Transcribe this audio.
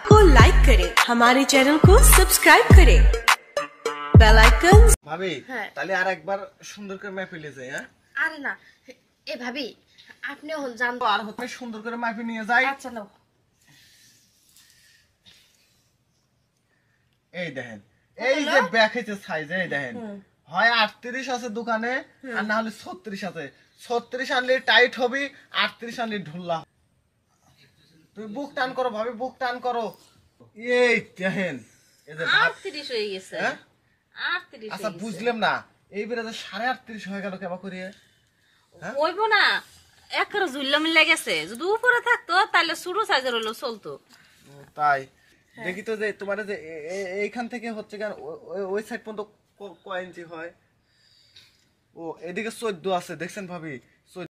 को लाइक करें, हमारे चैनल को सब्सक्राइब करें, बेल आइकन। ভাবি তাহলে আর একবার সুন্দর করে মাইপে নিয়ে যাই। হ্যাঁ আরে না এ ভাবি আপনি হল জান আর হতে সুন্দর করে মাইপে নিয়ে যাই। আচ্ছা নাও এই দেখেন এই যে ব্যাগ হইছে সাইজ এই দেখেন হয় 38 আছে দোকানে আর না হলে 36 আছে। 36 আনলে টাইট হবে, 38 আনলে ঢুল্লা। তুমি বুক টান করো ভাবি, বুক টান করো। এই দেখেন এই যে 38 হয়ে গেছে। হ্যাঁ 38 আচ্ছা বুঝলাম না এই বেলা 38.5 হয়ে গেল কেবা করিয়ে? হইবো না একবারে ঝুল্লা মিলে গেছে। যদি উপরে থাকতো তাহলে ছোট সাইজের হলো চলতো। তাই দেখি তো যে তোমার যে এইখান থেকে হচ্ছে কেন ওই সাইড পর্যন্ত কয় ইঞ্চি হয়? ও এদিকে 14 আছে দেখছেন ভাবি।